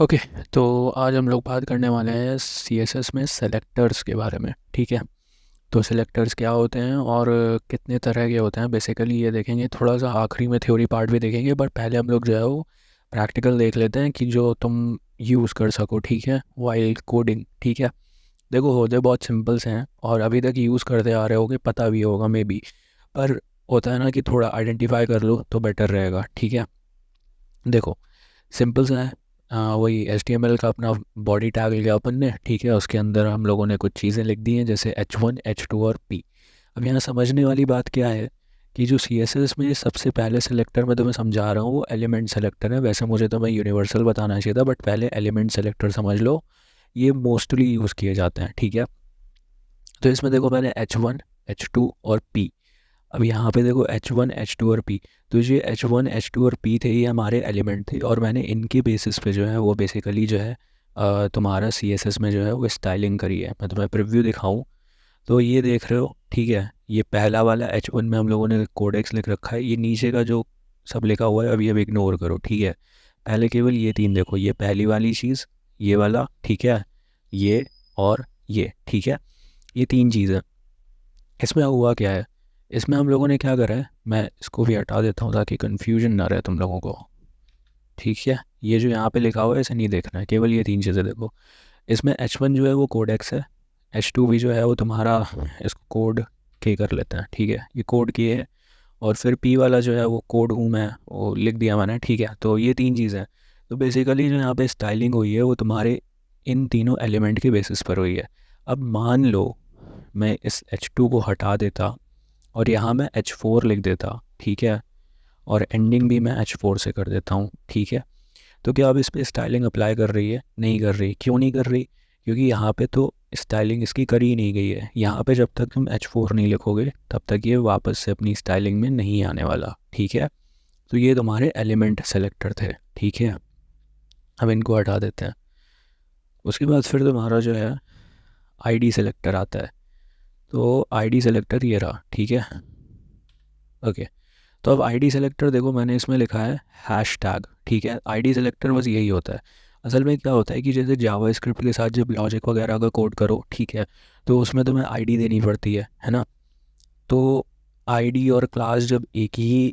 Okay. तो आज हम लोग बात करने वाले हैं सीएसएस में सेलेक्टर्स के बारे में। ठीक है। तो सेलेक्टर्स क्या होते हैं और कितने तरह के होते हैं, बेसिकली ये देखेंगे। थोड़ा सा आखिरी में थ्योरी पार्ट भी देखेंगे, बट पहले हम लोग जो है वो प्रैक्टिकल देख लेते हैं कि जो तुम यूज़ कर सको। ठीक है, वाइल कोडिंग। ठीक है। देखो, होते बहुत सिंपल से हैं और अभी तक यूज़ करते आ रहे होगे, पता भी होगा मे बी। पर होता है ना कि थोड़ा आइडेंटिफाई कर लो तो बेटर रहेगा। ठीक है। देखो, सिंपल सा है। वही HTML का अपना बॉडी टैग लिया अपन ने। ठीक है, उसके अंदर हम लोगों ने कुछ चीज़ें लिख दी हैं, जैसे H1 H2 और P। अब यहाँ समझने वाली बात क्या है कि जो CSS में सबसे पहले सेलेक्टर मैं तुम्हें समझा रहा हूँ वो एलिमेंट सेलेक्टर है। वैसे मुझे तो मैं यूनिवर्सल बताना चाहिए था, बट पहले एलिमेंट सेलेक्टर समझ लो। ये मोस्टली यूज़ किए जाते हैं। ठीक है। तो इसमें देखो, मैंने H1 H2 और P। अब यहाँ पे देखो H1 H2 और P। तो ये H1 H2 और P थे, ये हमारे एलिमेंट थे, और मैंने इनके बेसिस पे जो है वो बेसिकली जो है तुम्हारा CSS में जो है वो स्टाइलिंग करी है। मैं तुम्हें प्रीव्यू दिखाऊं तो ये देख रहे हो। ठीक है, ये पहला वाला H1 में हम लोगों ने कोडेक्स लिख रखा है। ये नीचे का जो सब लिखा हुआ है अभी अब इग्नोर करो। ठीक है, पहले केवल ये तीन देखो, ये पहली वाली चीज़, ये वाला। ठीक है, ये और ये। ठीक है, ये तीन चीज़ें। इसमें हुआ क्या है, इसमें हम लोगों ने क्या करा है, मैं इसको भी हटा देता हूँ ताकि कन्फ्यूजन ना रहे तुम लोगों को। ठीक है, ये जो यहाँ पे लिखा हुआ है इसे नहीं देखना है, केवल ये तीन चीज़ें देखो। इसमें H1 जो है वो कोडेक्स है। H2 भी जो है वो तुम्हारा, इसको कोड के कर लेते हैं। ठीक है, ये कोड की है। और फिर P वाला जो है वो कोड हूँ मैं, वो लिख दिया मैंने। ठीक है, तो ये तीन चीज़ें। तो बेसिकली जो यहाँ पे स्टाइलिंग हुई है वो तुम्हारे इन तीनों एलिमेंट के बेसिस पर हुई है। अब मान लो मैं इस H2 को हटा देता और यहाँ मैं H4 लिख देता। ठीक है, और एंडिंग भी मैं H4 से कर देता हूँ। ठीक है, तो क्या अब इस पर स्टाइलिंग अप्लाई कर रही है? नहीं कर रही। क्यों नहीं कर रही? क्योंकि यहाँ पे तो स्टाइलिंग इसकी करी ही नहीं गई है। यहाँ पे जब तक तुम H4 नहीं लिखोगे तब तक ये वापस से अपनी स्टाइलिंग में नहीं आने वाला। ठीक है, तो ये तुम्हारे एलिमेंट सेलेक्टर थे। ठीक है, अब इनको हटा देते हैं। उसके बाद फिर तुम्हारा जो है आईडी सेलेक्टर आता है। तो आईडी सेलेक्टर ये रहा। ठीक है। ओके, तो अब आईडी सेलेक्टर देखो, मैंने इसमें लिखा है हैश टैग। ठीक है, आईडी सेलेक्टर बस यही होता है। असल में क्या होता है कि जैसे जावा स्क्रिप्ट के साथ जब लॉजिक वगैरह का कोड करो, ठीक है, तो उसमें तुम्हें आईडी देनी पड़ती है ना। तो आईडी और क्लास जब एक ही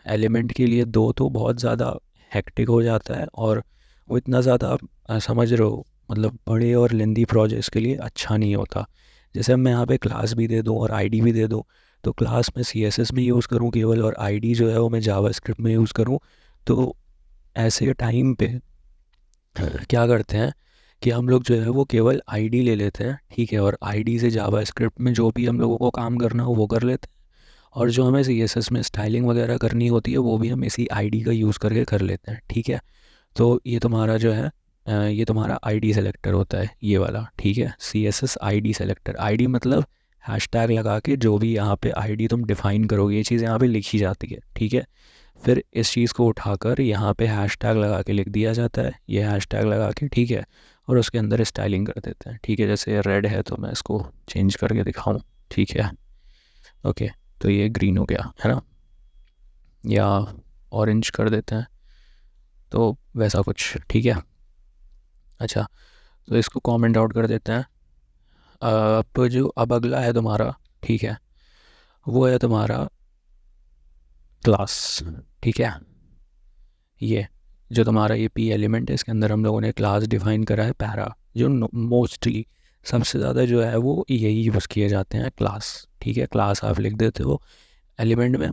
एलिमेंट के लिए दो तो बहुत ज़्यादा हेक्टिक हो जाता है, और वो इतना ज़्यादा समझ रहे हो, मतलब बड़े और लेंदी प्रोजेक्ट्स के लिए अच्छा नहीं होता। जैसे अब मैं यहाँ पे क्लास भी दे दूँ और आईडी भी दे दूँ, तो क्लास में CSS में यूज़ करूँ केवल, और आईडी जो है वो मैं जावा स्क्रिप्ट में यूज़ करूँ, तो ऐसे टाइम पे क्या करते हैं कि हम लोग जो है वो केवल आईडी ले लेते हैं। ठीक है, और आईडी से जावा स्क्रिप्ट में जो भी हम लोगों को काम करना हो वो कर लेते हैं, और जो हमें CSS में स्टाइलिंग वगैरह करनी होती है वो भी हम इसी आईडी का यूज़ करके कर लेते हैं। ठीक है, तो ये तुम्हारा जो है ये तुम्हारा आईडी सेलेक्टर होता है, ये वाला। ठीक है, CSS आईडी सेलेक्टर। आईडी मतलब हैश टैग लगा के जो भी यहाँ पे आईडी तुम डिफाइन करोगे, ये चीज़ यहाँ पे लिखी जाती है। ठीक है, फिर इस चीज़ को उठाकर यहाँ पे हैश टैग लगा के लिख दिया जाता है, ये हैश टैग लगा के। ठीक है, और उसके अंदर स्टाइलिंग कर देते हैं। ठीक है, जैसे रेड है तो मैं इसको चेंज करके दिखाऊँ। ठीक है। ओके, तो ये ग्रीन हो गया है ना, या ऑरेंज कर देते हैं, तो वैसा कुछ। ठीक है। अच्छा, तो इसको कमेंट आउट कर देते हैं। अब जो अब अगला है तुम्हारा, ठीक है, वो है तुम्हारा क्लास। ठीक है, ये जो तुम्हारा ये P एलिमेंट है, इसके अंदर हम लोगों ने क्लास डिफाइन करा है, पैरा, जो मोस्टली सबसे ज़्यादा जो है वो यही यूज़ किए जाते हैं, क्लास। ठीक है, क्लास आप लिख देते हो एलिमेंट में,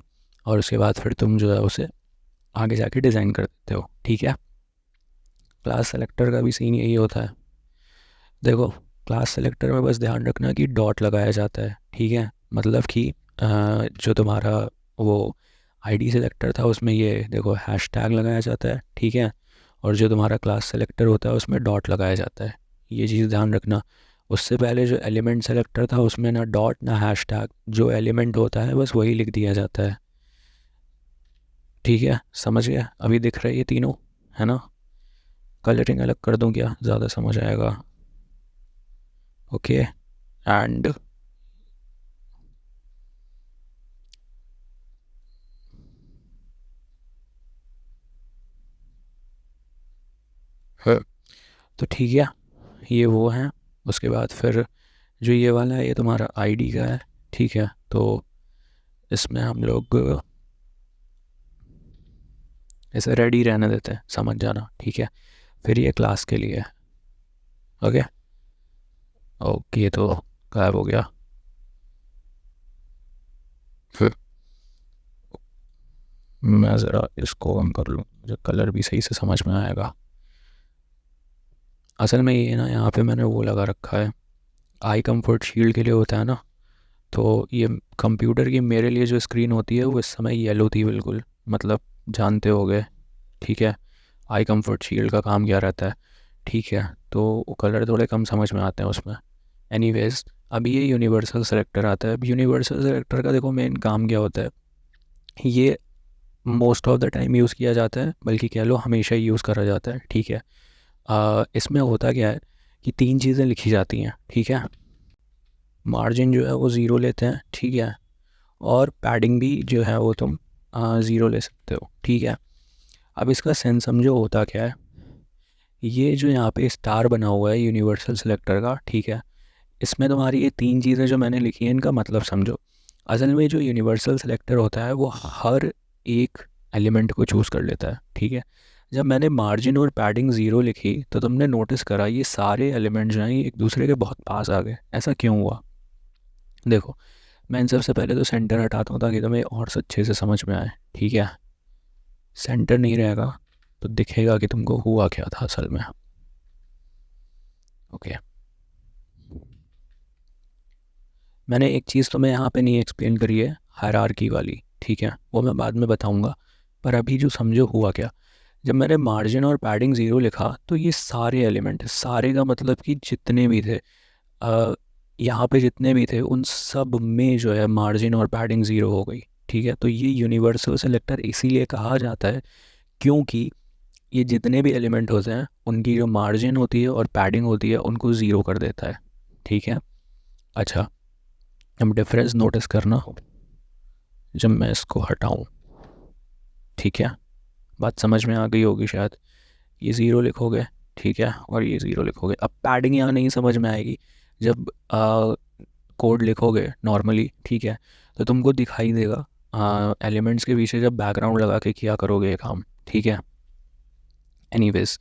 और उसके बाद फिर तुम जो है उसे आगे जाके डिज़ाइन कर देते हो। ठीक है, क्लास सेलेक्टर का भी सीन यही होता है। देखो, क्लास सेलेक्टर में बस ध्यान रखना कि डॉट लगाया जाता है। ठीक है, मतलब कि जो तुम्हारा वो आईडी सेलेक्टर था उसमें ये देखो हैश टैग लगाया जाता है। ठीक है, और जो तुम्हारा क्लास सेलेक्टर होता है उसमें डॉट लगाया जाता है। ये चीज़ ध्यान रखना। उससे पहले जो एलिमेंट सेलेक्टर था उसमें ना डॉट ना हैश टैग, जो एलिमेंट होता है बस वही लिख दिया जाता है। ठीक है, समझ गया? अभी दिख रहा है ये तीनों, है ना? कलरिंग अलग कर दूं क्या, ज़्यादा समझ आएगा? ओके, एंड है। तो ठीक है, ये वो है। उसके बाद फिर जो ये वाला है ये तुम्हारा आईडी का है, ठीक है। तो इसमें हम लोग इसे रेडी रहने देते हैं, समझ जाना, ठीक है। फिर ये क्लास के लिए है। ओके ओके, तो गायब हो गया। फिर मैं ज़रा इसको कम कर लूँ, मुझे कलर भी सही से समझ में आएगा। असल में ये ना, यहाँ पे मैंने वो लगा रखा है, आई कंफर्ट शील्ड के लिए होता है ना। तो ये कंप्यूटर की मेरे लिए जो स्क्रीन होती है वो इस समय येलो थी बिल्कुल, मतलब जानते होगे, ठीक है। आई कंफर्ट शील्ड का काम क्या रहता है, ठीक है। तो कलर थोड़े कम समझ में आते हैं उसमें। एनीवेज, अब ये यूनिवर्सल सेलेक्टर आता है। अब यूनिवर्सल सेलेक्टर का देखो मेन काम क्या होता है, ये most of the time use किया जाता है, बल्कि कह लो हमेशा ही यूज़ करा जाता है, ठीक है। इसमें होता क्या है कि तीन चीज़ें लिखी जाती हैं, ठीक है। मार्जिन जो है वो ज़ीरो लेते हैं, ठीक है। और पैडिंग भी जो है वो तुम ज़ीरो ले सकते हो, ठीक है। अब इसका सेंस समझो होता क्या है। ये जो यहाँ पे स्टार बना हुआ है यूनिवर्सल सेलेक्टर का, ठीक है, इसमें तुम्हारी ये तीन चीज़ें जो मैंने लिखी हैं इनका मतलब समझो। असल में जो यूनिवर्सल सेलेक्टर होता है वो हर एक एलिमेंट को चूज़ कर लेता है, ठीक है। जब मैंने मार्जिन और पैडिंग ज़ीरो लिखी तो तुमने नोटिस करा ये सारे एलिमेंट जो हैं ये एक दूसरे के बहुत पास आ गए। ऐसा क्यों हुआ, देखो मैं इन सबसे पहले तो सेंटर हटाता हूँ ताकि तुम्हें और अच्छे से समझ में आए, ठीक है। सेंटर नहीं रहेगा तो दिखेगा कि तुमको हुआ क्या था असल में। ओके, मैंने एक चीज़ तुम्हें यहाँ पे नहीं एक्सप्लेन करी है, हायरार्की वाली, ठीक है, वो मैं बाद में बताऊँगा। पर अभी जो समझो हुआ क्या, जब मैंने मार्जिन और पैडिंग ज़ीरो लिखा तो ये सारे एलिमेंट, सारे का मतलब कि जितने भी थे यहाँ पे जितने भी थे उन सब में जो है मार्जिन और पैडिंग ज़ीरो हो गई, ठीक है। तो ये यूनिवर्सल सेलेक्टर इसीलिए कहा जाता है क्योंकि ये जितने भी एलिमेंट होते हैं उनकी जो मार्जिन होती है और पैडिंग होती है उनको ज़ीरो कर देता है, ठीक है। अच्छा, अब डिफरेंस नोटिस करना जब मैं इसको हटाऊं, ठीक है। बात समझ में आ गई होगी शायद। ये ज़ीरो लिखोगे, ठीक है, और ये ज़ीरो लिखोगे। अब पैडिंग यहाँ नहीं समझ में आएगी, जब कोड लिखोगे नॉर्मली, ठीक है, तो तुमको दिखाई देगा एलिमेंट्स के पीछे जब बैकग्राउंड लगा के किया करोगे ये काम, ठीक है। एनीवेज,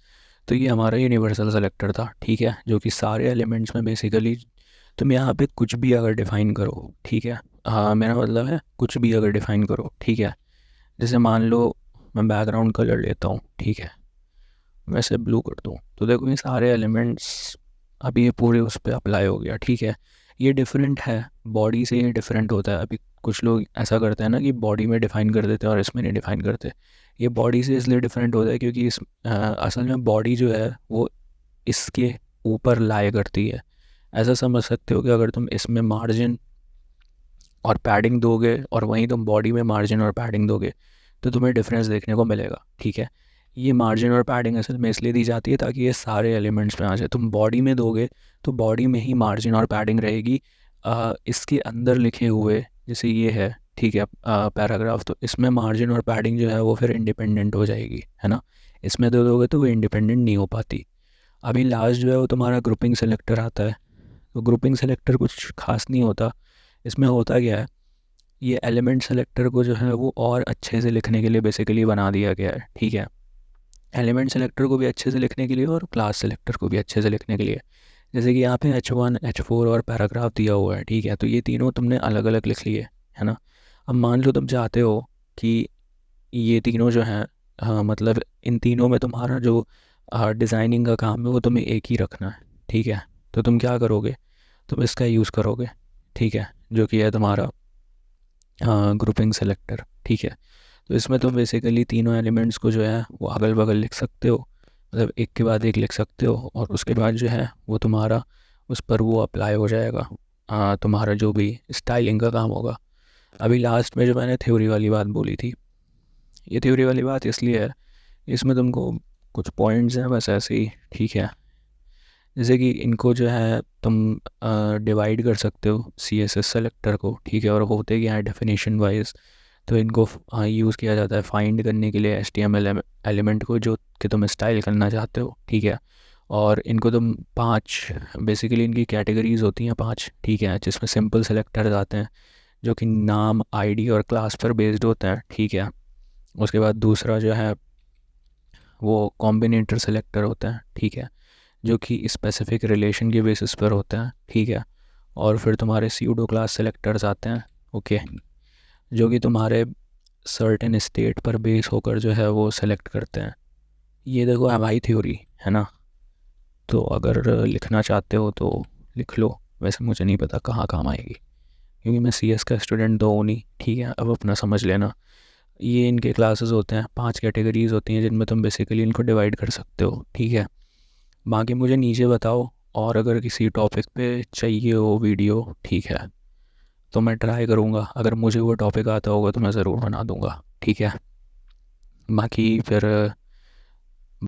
तो ये हमारा यूनिवर्सल सेलेक्टर था, ठीक है, जो कि सारे एलिमेंट्स में बेसिकली तुम यहाँ पे कुछ भी अगर डिफ़ाइन करो, ठीक है, मेरा मतलब है कुछ भी अगर डिफ़ाइन करो, ठीक है। जैसे मान लो मैं बैकग्राउंड कलर लेता हूँ, ठीक है, मैं इसे ब्लू कर दूँ, तो देखो ये सारे एलिमेंट्स अभी ये पूरे उस पर अप्लाई हो गया, ठीक है। ये डिफरेंट है, बॉडी से ये डिफरेंट होता है। अभी कुछ लोग ऐसा करते हैं ना कि बॉडी में डिफ़ाइन कर देते हैं और इसमें नहीं डिफ़ाइन करते। ये बॉडी से इसलिए डिफरेंट होता है क्योंकि असल में बॉडी जो है वो इसके ऊपर लाया करती है। ऐसा समझ सकते हो कि अगर तुम इसमें मार्जिन और पैडिंग दोगे और वहीं तुम बॉडी में मार्जिन और पैडिंग दोगे तो तुम्हें डिफरेंस देखने को मिलेगा, ठीक है। ये मार्जिन और पैडिंग असल में इसलिए दी जाती है ताकि ये सारे एलिमेंट्स में आ जाए। तुम बॉडी में दोगे तो बॉडी में ही मार्जिन और पैडिंग रहेगी, इसके अंदर लिखे हुए जैसे ये है, ठीक है, पैराग्राफ, तो इसमें मार्जिन और पैडिंग जो है वो फिर इंडिपेंडेंट हो जाएगी, है ना। इसमें दे दोगे तो वो इंडिपेंडेंट नहीं हो पाती। अभी लास्ट जो है वो तुम्हारा ग्रुपिंग सेलेक्टर आता है। तो ग्रुपिंग सेलेक्टर कुछ खास नहीं होता। इसमें होता क्या है, ये एलिमेंट सेलेक्टर को जो है वो और अच्छे से लिखने के लिए बेसिकली बना दिया गया है, ठीक है। एलिमेंट सेलेक्टर को भी अच्छे से लिखने के लिए और क्लास सेलेक्टर को भी अच्छे से लिखने के लिए। जैसे कि यहाँ पे H1 H4 और पैराग्राफ दिया हुआ है, ठीक है, तो ये तीनों तुमने अलग अलग लिख लिए, है ना। अब मान लो तुम चाहते हो कि ये तीनों जो हैं, हाँ मतलब इन तीनों में तुम्हारा जो डिज़ाइनिंग का काम है वो तुम्हें एक ही रखना है, ठीक है। तो तुम क्या करोगे, तुम इसका यूज़ करोगे, ठीक है, जो कि है तुम्हारा ग्रुपिंग सेलेक्टर, ठीक है। तो इसमें तुम बेसिकली तीनों एलिमेंट्स को जो है वो अगल बगल लिख सकते हो, मतलब एक के बाद एक लिख सकते हो, और उसके बाद जो है वो तुम्हारा उस पर वो अप्लाई हो जाएगा, तुम्हारा जो भी स्टाइलिंग का काम होगा। अभी लास्ट में जो मैंने थ्योरी वाली बात बोली थी, ये थ्योरी वाली बात इसलिए है, इसमें तुमको कुछ पॉइंट्स हैं बस ऐसे ही, ठीक है। जैसे कि इनको जो है तुम डिवाइड कर सकते हो CSS सेलेक्टर को, ठीक है, और होते क्या है डेफिनेशन वाइज। तो इनको यूज़ किया जाता है फाइंड करने के लिए HTML एलिमेंट को जो के तुम स्टाइल करना चाहते हो, ठीक है। और इनको तुम 5, बेसिकली इनकी कैटेगरीज होती हैं 5, ठीक है, जिसमें सिंपल सेलेक्टर्स आते हैं जो कि नाम, आईडी और क्लास पर बेस्ड होते हैं, ठीक है। उसके बाद दूसरा जो है वो कॉम्बिनेटर सेलेक्टर होते हैं, ठीक है, जो कि स्पेसिफिक रिलेशन के बेसिस पर होते हैं, ठीक है। और फिर तुम्हारे सीडो क्लास सेलेक्टर्स आते हैं, ओके, जो कि तुम्हारे सर्टेन स्टेट पर बेस होकर जो है वो सेलेक्ट करते हैं। ये देखो हमारी थ्योरी है ना, तो अगर लिखना चाहते हो तो लिख लो, वैसे मुझे नहीं पता कहाँ काम आएगी क्योंकि मैं सीएस का स्टूडेंट तो हूँ नहीं, ठीक है। अब अपना समझ लेना, ये इनके क्लासेस होते हैं, 5 कैटेगरीज होती हैं जिनमें तुम बेसिकली इनको डिवाइड कर सकते हो, ठीक है। बाकी मुझे नीचे बताओ, और अगर किसी टॉपिक पे चाहिए हो वीडियो, ठीक है, तो मैं ट्राई करूँगा, अगर मुझे वो टॉपिक आता होगा तो मैं ज़रूर बना दूँगा, ठीक है। बाकी फिर